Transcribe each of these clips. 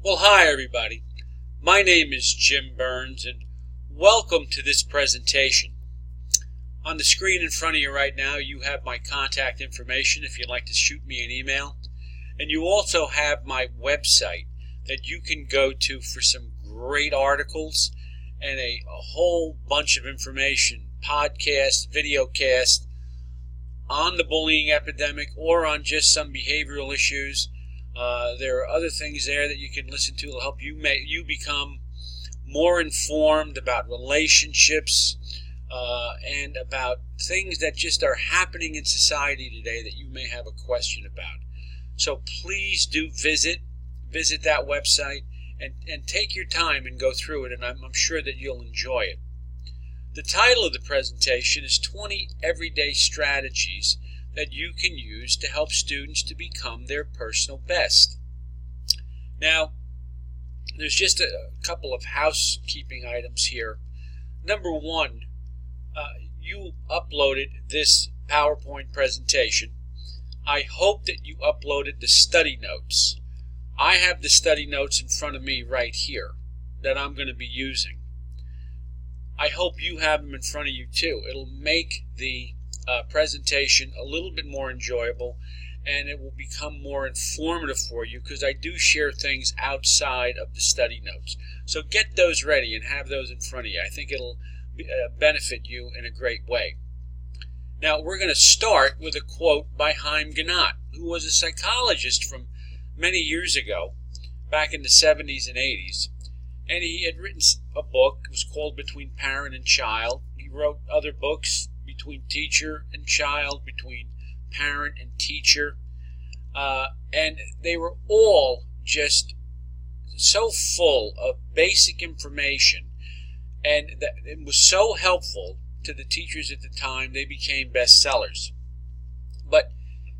Well, hi everybody. My name is Jim Burns and welcome to this presentation. On the screen in front of you right now, you have my contact information if you'd like to shoot me an email. And you also have my website that you can go to for some great articles and a whole bunch of information, podcasts, videocasts on the bullying epidemic or on just some behavioral issues. There are other things there that you can listen to to help you become more informed about relationships and about things that just are happening in society today that you may have a question about. So please do visit that website and take your time and go through it, and I'm sure that you'll enjoy it. The title of the presentation is 20 Everyday Strategies that you can use to help students to become their personal best. Now, there's just a couple of housekeeping items here. Number one, you uploaded this PowerPoint presentation. I hope that you uploaded the study notes. I have the study notes in front of me right here that I'm going to be using. I hope you have them in front of you too. It'll make the presentation a little bit more enjoyable, and it will become more informative for you because I do share things outside of the study notes. So get those ready and have those in front of you. I think it'll benefit you in a great way. Now we're going to start with a quote by Haim Ginott, who was a psychologist from many years ago, back in the 70s and 80s, and he had written a book. It was called Between Parent and Child. He wrote other books, Between Teacher and Child, Between Parent and Teacher, and they were all just so full of basic information, and that it was so helpful to the teachers at the time. They became bestsellers. But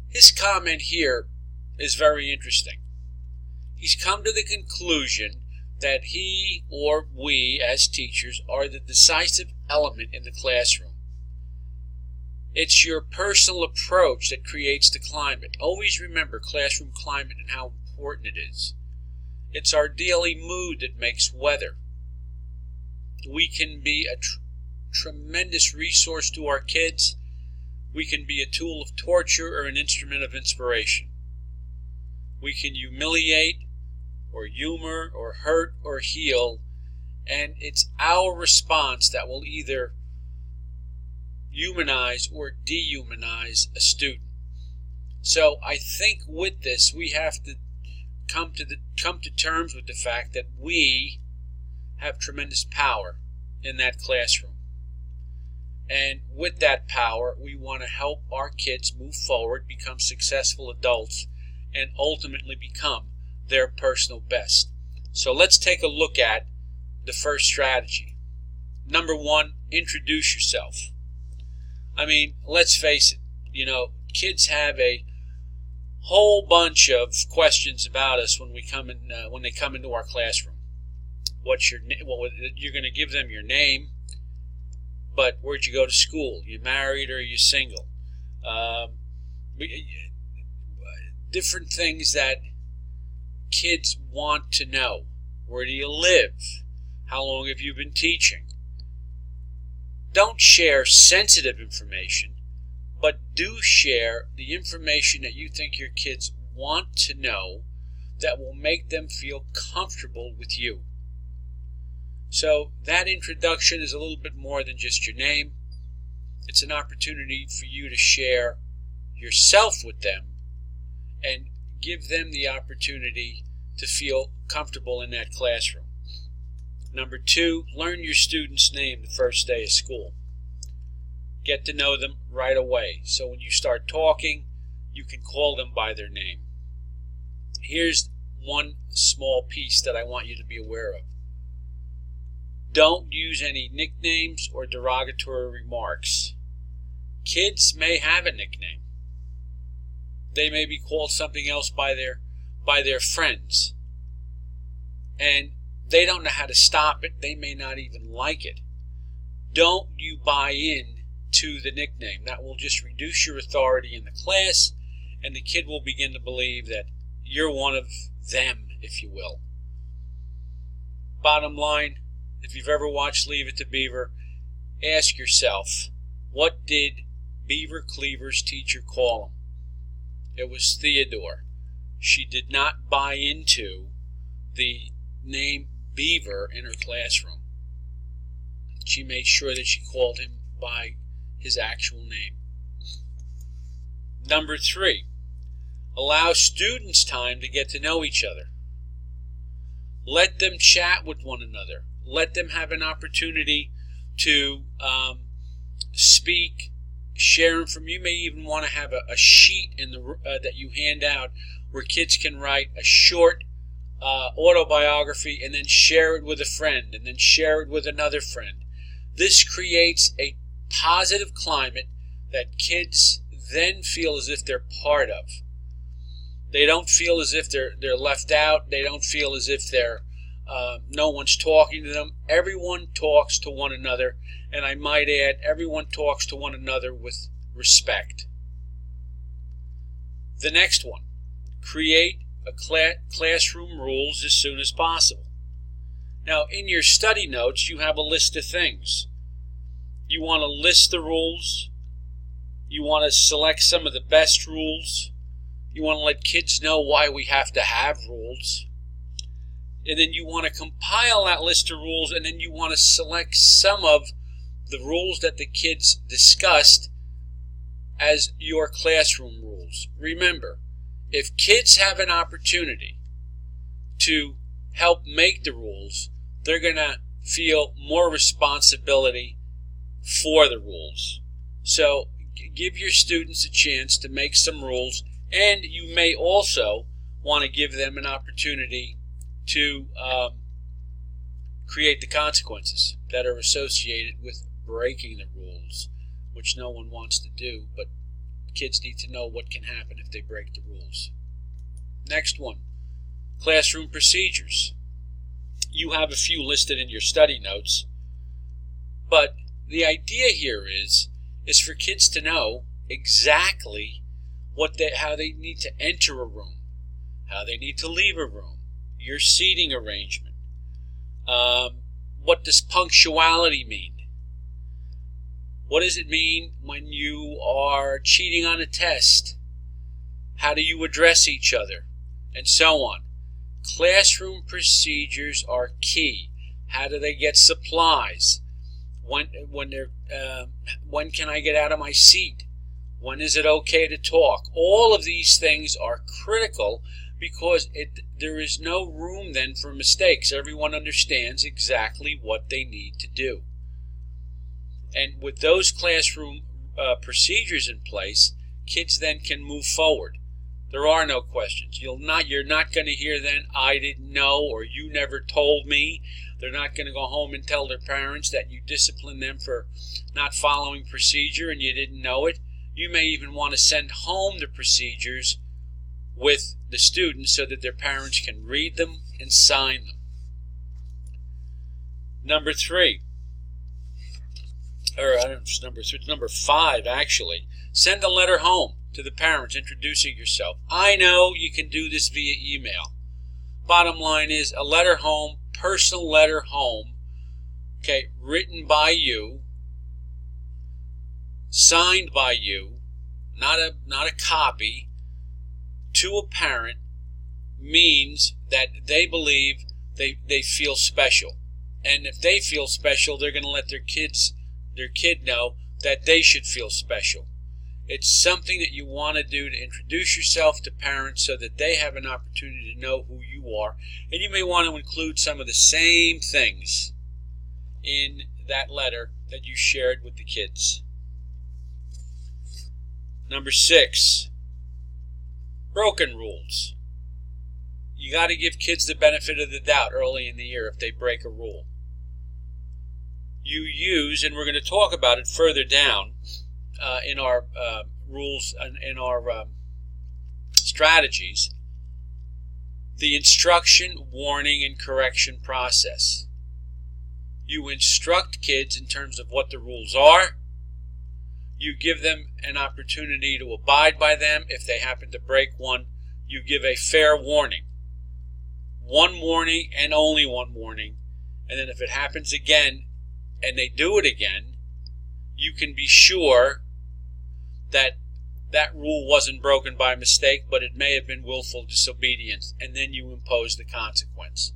his comment here is very interesting. He's come to the conclusion that he or we as teachers are the decisive element in the classroom. It's your personal approach that creates the climate. Always remember classroom climate and how important it is. It's our daily mood that makes weather. We can be a tremendous resource to our kids. We can be a tool of torture or an instrument of inspiration. We can humiliate or humor or hurt or heal, and it's our response that will either humanize or dehumanize a student. So I think with this we have to come to terms with the fact that we have tremendous power in that classroom. And with that power, we want to help our kids move forward, become successful adults, and ultimately become their personal best. So let's take a look at the first strategy. Number one, introduce yourself. I mean, let's face it, kids have a whole bunch of questions about us when they come into our classroom. You're going to give them your name, but where'd you go to school? You married or you single? Different things that kids want to know. Where do you live? How long have you been teaching? Don't share sensitive information, but do share the information that you think your kids want to know that will make them feel comfortable with you. So that introduction is a little bit more than just your name. It's an opportunity for you to share yourself with them and give them the opportunity to feel comfortable in that classroom. Number two, learn your student's name the first day of school. Get to know them right away. So when you start talking, you can call them by their name. Here's one small piece that I want you to be aware of. Don't use any nicknames or derogatory remarks. Kids may have a nickname. They may be called something else by their friends. And they don't know how to stop it. They may not even like it. Don't you buy in to the nickname. That will just reduce your authority in the class, and the kid will begin to believe that you're one of them, if you will. Bottom line, if you've ever watched Leave It to Beaver, ask yourself, what did Beaver Cleaver's teacher call him? It was Theodore. She did not buy into the name Beaver in her classroom. She made sure that she called him by his actual name. Number 3, allow students time to get to know each other. Let them chat with one another. Let them have an opportunity to speak, share information. You may even want to have a sheet in the that you hand out where kids can write a short autobiography and then share it with a friend and then share it with another friend. This creates a positive climate that kids then feel as if they're part of. They don't feel as if they're left out. They don't feel as if no one's talking to them. Everyone talks to one another, and I might add, everyone talks to one another with respect. The next one, create a classroom rules as soon as possible. Now, in your study notes, you have a list of things. You want to list the rules. You want to select some of the best rules. You want to let kids know why we have to have rules. And then you want to compile that list of rules, and then you want to select some of the rules that the kids discussed as your classroom rules. Remember, if kids have an opportunity to help make the rules, they're going to feel more responsibility for the rules. So give your students a chance to make some rules, and you may also want to give them an opportunity to create the consequences that are associated with breaking the rules, which no one wants to do, but kids need to know what can happen if they break the rules. Next one, classroom procedures. You have a few listed in your study notes, but the idea here is for kids to know exactly how they need to enter a room, how they need to leave a room, your seating arrangement. What does punctuality mean? What does it mean when you are cheating on a test? How do you address each other? And so on. Classroom procedures are key. How do they get supplies? When can I get out of my seat? When is it okay to talk? All of these things are critical because there is no room then for mistakes. Everyone understands exactly what they need to do. And with those classroom procedures in place, kids then can move forward. There are no questions. You're not going to hear then, I didn't know, or you never told me. They're not going to go home and tell their parents that you disciplined them for not following procedure and you didn't know it. You may even want to send home the procedures with the students so that their parents can read them and sign them. Number 5 actually. Send a letter home to the parents introducing yourself. I know you can do this via email. Bottom line is a letter home, personal letter home, okay, written by you, signed by you, not a copy, to a parent means that they believe they feel special. And if they feel special, they're going to let their kid know that they should feel special. It's something that you want to do to introduce yourself to parents so that they have an opportunity to know who you are. And you may want to include some of the same things in that letter that you shared with the kids. Number 6, broken rules. You got to give kids the benefit of the doubt early in the year if they break a rule. You use, and we're going to talk about it further down in our rules and in our strategies, the instruction, warning, and correction process. You instruct kids in terms of what the rules are. You give them an opportunity to abide by them. If they happen to break one, you give a fair warning. One warning and only one warning. And then if it happens again and they do it again, you can be sure that that rule wasn't broken by mistake, but it may have been willful disobedience, and then you impose the consequence.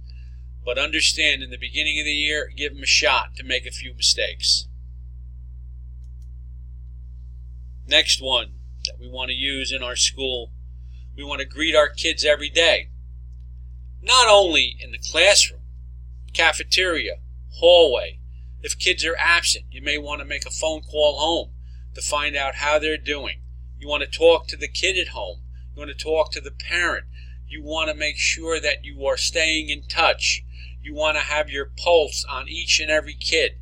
But understand, in the beginning of the year, give them a shot to make a few mistakes. Next one that we want to use in our school, we want to greet our kids every day. Not only in the classroom, cafeteria, hallway. If kids are absent, you may want to make a phone call home to find out how they're doing. You want to talk to the kid at home. You want to talk to the parent. You want to make sure that you are staying in touch. You want to have your pulse on each and every kid.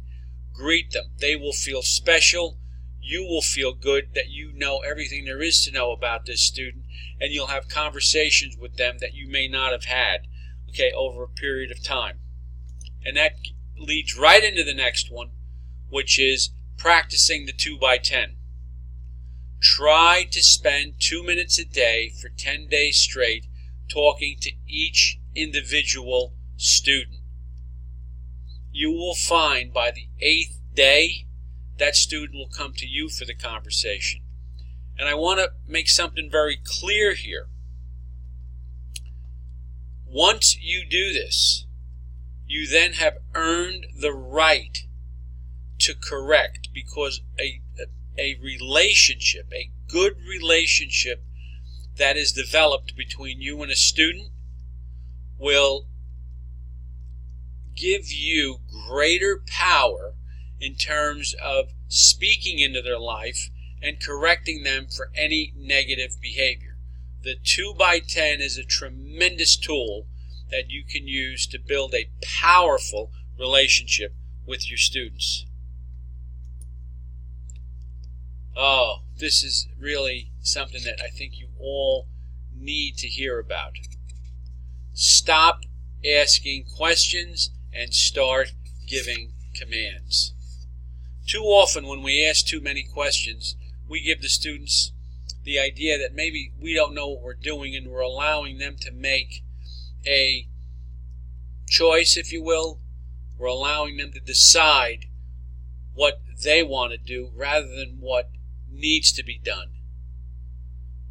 Greet them. They will feel special. You will feel good that you know everything there is to know about this student, and you'll have conversations with them that you may not have had, over a period of time. And that leads right into the next one, which is practicing the 2x10. Try to spend 2 minutes a day for 10 days straight talking to each individual student. You will find by the 8th day that student will come to you for the conversation. And I want to make something very clear here. Once you do this, you then have earned the right to correct, because a relationship, a good relationship that is developed between you and a student will give you greater power in terms of speaking into their life and correcting them for any negative behavior. The 2x10 is a tremendous tool that you can use to build a powerful relationship with your students. Oh, this is really something that I think you all need to hear about. Stop asking questions and start giving commands. Too often when we ask too many questions, we give the students the idea that maybe we don't know what we're doing, and we're allowing them to make a choice, if you will. We're allowing them to decide what they want to do rather than what needs to be done.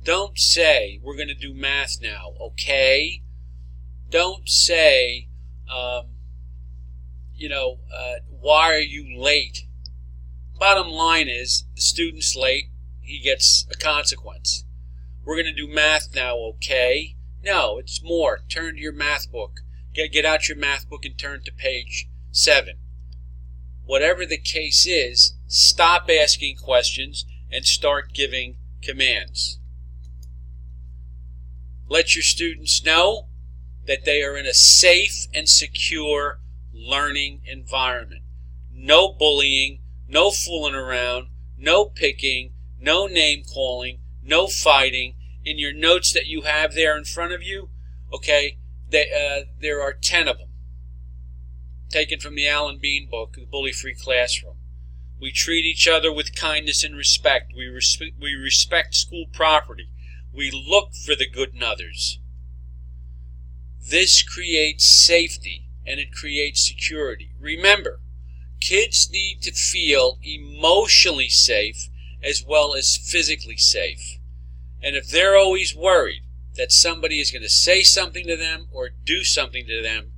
Don't say, we're going to do math now, okay? Don't say, why are you late? Bottom line is, the student's late, he gets a consequence. We're going to do math now, okay? No, it's more. Turn to your math book. Get out your math book and turn to page 7. Whatever the case is, stop asking questions and start giving commands. Let your students know that they are in a safe and secure learning environment. No bullying, no fooling around, no picking, no name calling, no fighting. In your notes that you have there in front of you, there are 10 of them, taken from the Alan Bean book, The Bully-Free Classroom. We treat each other with kindness and respect. We respect school property. We look for the good in others. This creates safety, and it creates security. Remember, kids need to feel emotionally safe as well as physically safe. And if they're always worried that somebody is going to say something to them or do something to them,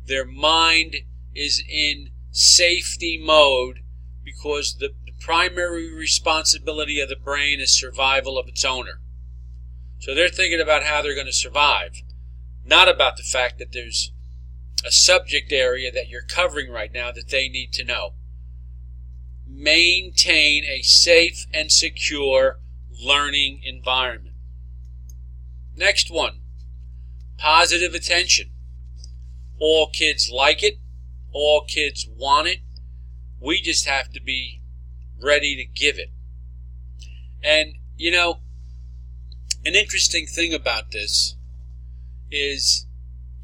their mind is in safety mode, because the primary responsibility of the brain is survival of its owner. So they're thinking about how they're going to survive, not about the fact that there's a subject area that you're covering right now that they need to know. Maintain a safe and secure learning environment. Next one, positive attention. All kids like it. All kids want it. We just have to be ready to give it. And, an interesting thing about this is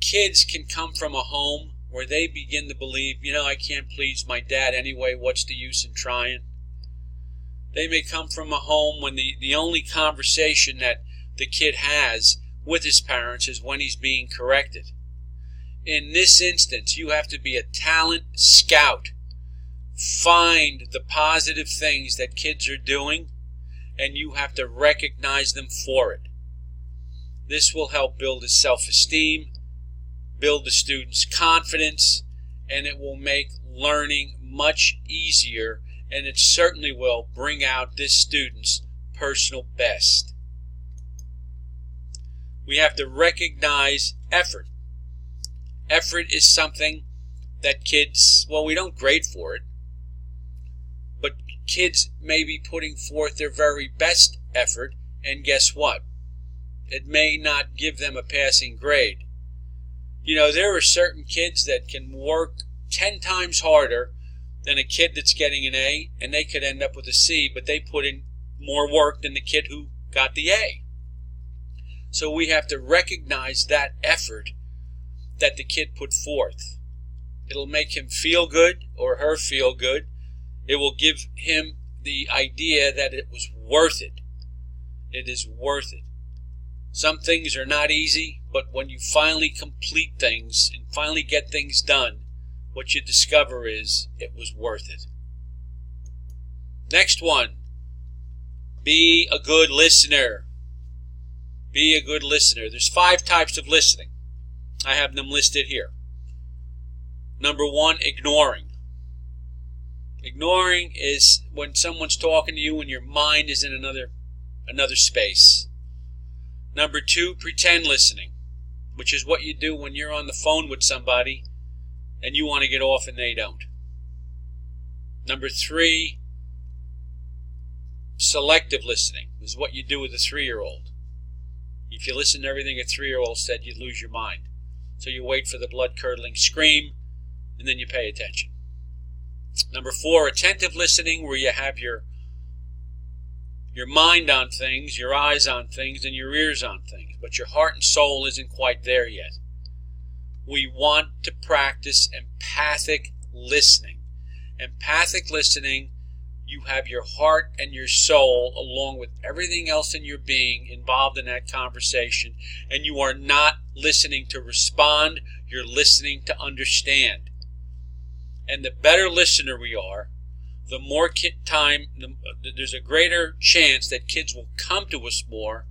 kids can come from a home where they begin to believe, I can't please my dad anyway, what's the use in trying? They may come from a home when the only conversation that the kid has with his parents is when he's being corrected. in this instance, you have to be a talent scout. Find the positive things that kids are doing, and you have to recognize them for it. This will help build his self-esteem, build the student's confidence, and it will make learning much easier, and it certainly will bring out this student's personal best. We have to recognize effort. Effort is something that kids, well, we don't grade for it, but kids may be putting forth their very best effort, and guess what? It may not give them a passing grade. You know, there are certain kids that can work 10 times harder than a kid that's getting an A, and they could end up with a C, but they put in more work than the kid who got the A. So we have to recognize that effort that the kid put forth. It'll make him feel good, or her feel good. It will give him the idea that it was worth it. It is worth it. Some things are not easy, but when you finally complete things and finally get things done, what you discover is it was worth it. Next one, be a good listener. Be a good listener. There's 5 types of listening. I have them listed here. Number 1, ignoring. Ignoring is when someone's talking to you and your mind is in another space. Number 2, pretend listening, which is what you do when you're on the phone with somebody and you want to get off and they don't. Number 3, selective listening is what you do with a 3-year-old. If you listen to everything a 3-year-old said, you'd lose your mind. So you wait for the blood-curdling scream, and then you pay attention. Number 4, attentive listening, where you have your mind on things, your eyes on things, and your ears on things, but your heart and soul isn't quite there yet. We want to practice empathic listening. Empathic listening, you have your heart and your soul along with everything else in your being involved in that conversation, and you are not listening to respond, you're listening to understand. And the better listener we are, the more there's a greater chance that kids will come to us more,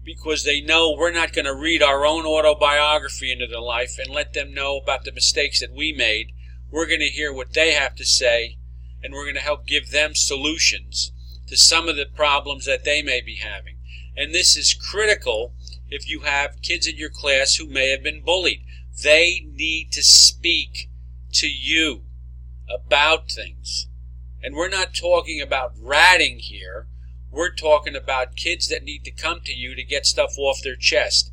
because they know we're not going to read our own autobiography into their life and let them know about the mistakes that we made. We're going to hear what they have to say, and we're going to help give them solutions to some of the problems that they may be having. And this is critical if you have kids in your class who may have been bullied. They need to speak to you about things. And we're not talking about ratting here. We're talking about kids that need to come to you to get stuff off their chest.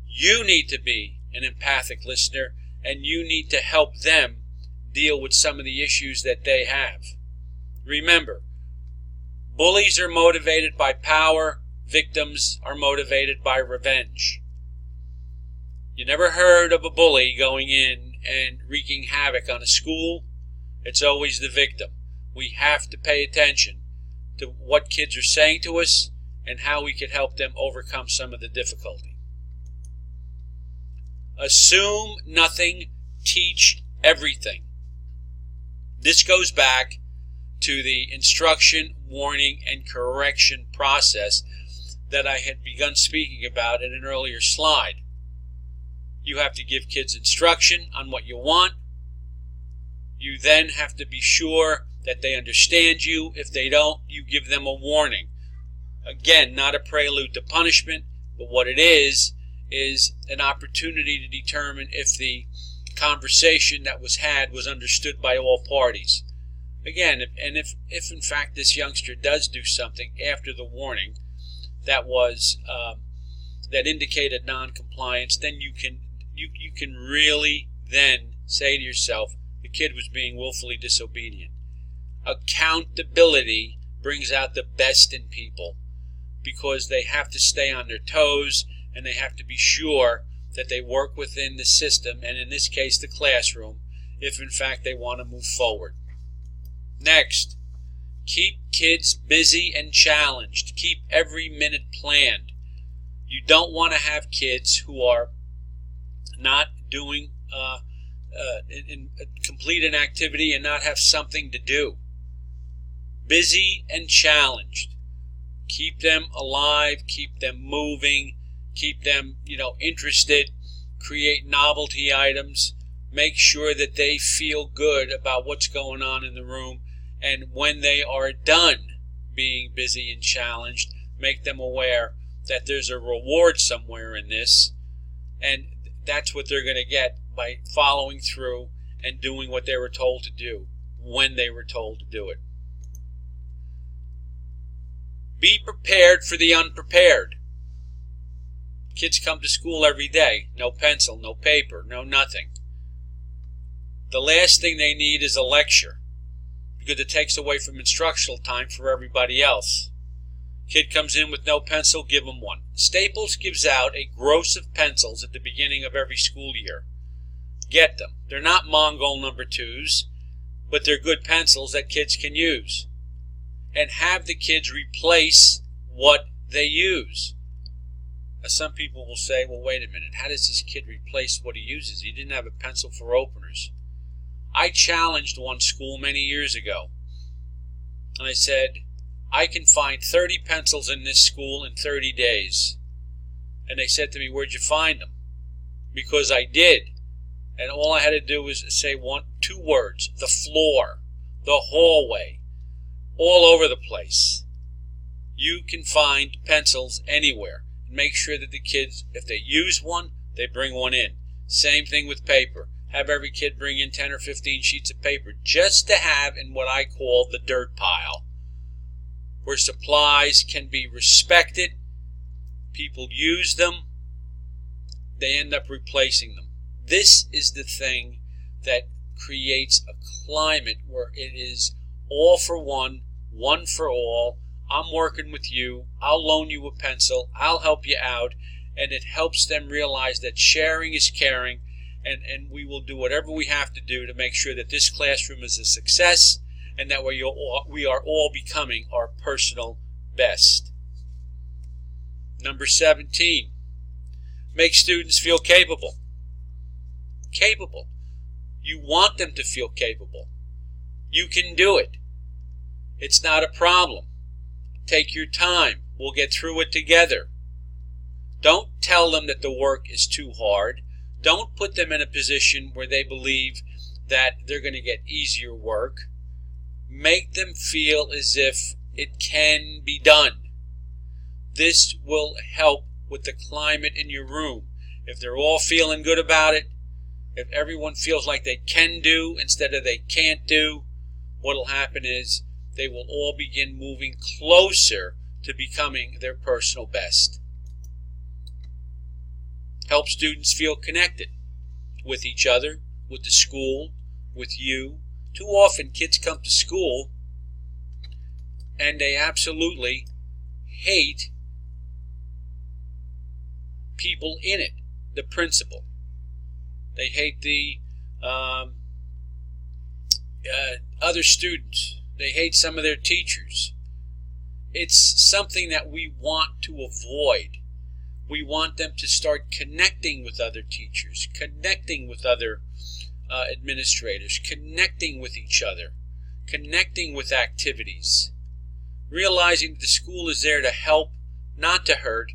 You need to be an empathic listener, and you need to help them deal with some of the issues that they have. Remember, bullies are motivated by power, victims are motivated by revenge. You never heard of a bully going in and wreaking havoc on a school. It's always the victim. We have to pay attention to what kids are saying to us and how we can help them overcome some of the difficulty. Assume nothing, teach everything. This goes back to the instruction, warning, and correction process that I had begun speaking about in an earlier slide. You have to give kids instruction on what you want. You then have to be sure that they understand you. If they don't, you give them a warning. Again, not a prelude to punishment, but what it is an opportunity to determine if the conversation that was had was understood by all parties. Again, if in fact this youngster does do something after the warning that was that indicated non-compliance, then you can really then say to yourself, the kid was being willfully disobedient. Accountability brings out the best in people, because they have to stay on their toes and they have to be sure that they work within the system, and in this case the classroom, if in fact they want to move forward. Next, keep kids busy and challenged. Keep every minute planned. You don't want to have kids who are not doing complete an activity and not have something to do. Busy and challenged. Keep them alive, keep them moving, keep them, interested, create novelty items, make sure that they feel good about what's going on in the room, and when they are done being busy and challenged, make them aware that there's a reward somewhere in this, and that's what they're going to get by following through and doing what they were told to do when they were told to do it. Be prepared for the unprepared. Kids come to school every day. No pencil, no paper, no nothing. The last thing they need is a lecture, because it takes away from instructional time for everybody else. Kid comes in with no pencil, give them one. Staples gives out a gross of pencils at the beginning of every school year. Get them. They're not Mongol number 2s, but they're good pencils that kids can use. And have the kids replace what they use. Now, some people will say, well, wait a minute, how does this kid replace what he uses? He didn't have a pencil for openers. I challenged one school many years ago, and I said, I can find 30 pencils in this school in 30 days. And they said to me, where'd you find them? Because I did. And all I had to do was say 2 words, the floor, the hallway, all over the place. You can find pencils anywhere. Make sure that the kids, if they use one, they bring one in. Same thing with paper. Have every kid bring in 10 or 15 sheets of paper just to have in what I call the dirt pile, where supplies can be respected, people use them, they end up replacing them. This is the thing that creates a climate where it is all for one, one for all. I'm working with you, I'll loan you a pencil, I'll help you out, and it helps them realize that sharing is caring, and we will do whatever we have to do to make sure that this classroom is a success, and that we are all becoming our personal best. Number 17, make students feel capable. Capable. You want them to feel capable. You can do it. It's not a problem. Take your time. We'll get through it together. Don't tell them that the work is too hard. Don't put them in a position where they believe that they're going to get easier work. Make them feel as if it can be done. This will help with the climate in your room. If they're all feeling good about it, if everyone feels like they can do instead of they can't do, what will happen is they will all begin moving closer to becoming their personal best. Help students feel connected with each other, with the school, with you. Too often kids come to school and they absolutely hate people in it, the principal. They hate the other students. They hate some of their teachers. It's something that we want to avoid. We want them to start connecting with other teachers, connecting with other administrators, connecting with each other, connecting with activities, realizing that the school is there to help, not to hurt,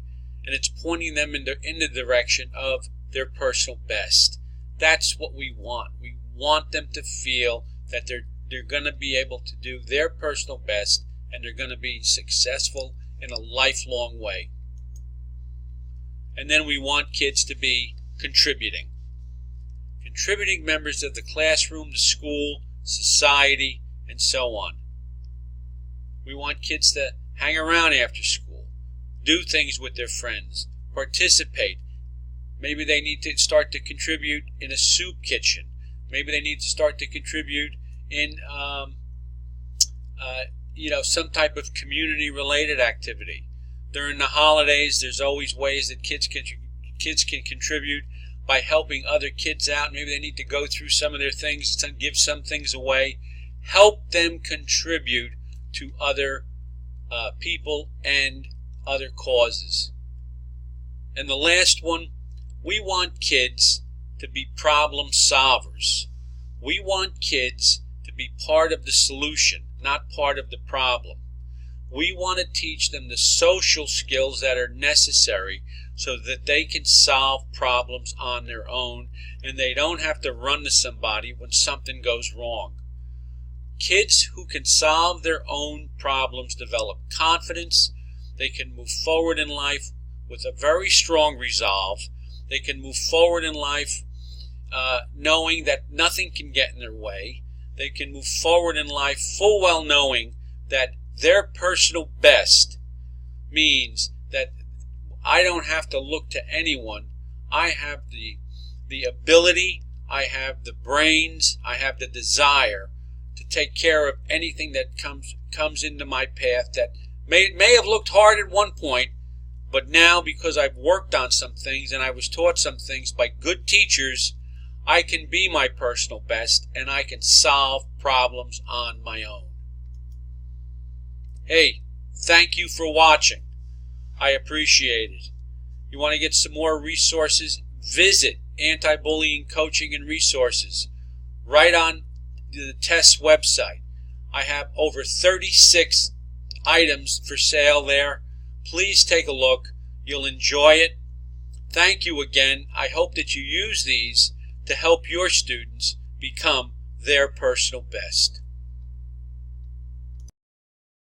and it's pointing them in the direction of their personal best. That's what we want. We want them to feel that they're going to be able to do their personal best, and they're going to be successful in a lifelong way. And then we want kids to be contributing members of the classroom, the school, society, and so on. We want kids to hang around after school, do things with their friends, participate. Maybe they need to start to contribute in a soup kitchen. Maybe they need to start to contribute in some type of community-related activity. During the holidays, there's always ways that kids can contribute by helping other kids out. Maybe they need to go through some of their things, give some things away. Help them contribute to other people and other causes. And the last one, we want kids to be problem solvers. We want kids to be part of the solution, not part of the problem. We want to teach them the social skills that are necessary so that they can solve problems on their own and they don't have to run to somebody when something goes wrong. Kids who can solve their own problems develop confidence. They can move forward in life with a very strong resolve. They can move forward in life knowing that nothing can get in their way. They can move forward in life full well knowing that their personal best means that I don't have to look to anyone. I have the ability, I have the brains, I have the desire to take care of anything that comes into my path that may have looked hard at one point, but now because I've worked on some things and I was taught some things by good teachers, I can be my personal best and I can solve problems on my own. Hey, thank you for watching. I appreciate it. You want to get some more resources? Visit Anti-Bullying Coaching and Resources right on the TESS website. I have over 36 items for sale there. Please take a look. You'll enjoy it. Thank you again. I hope that you use these to help your students become their personal best.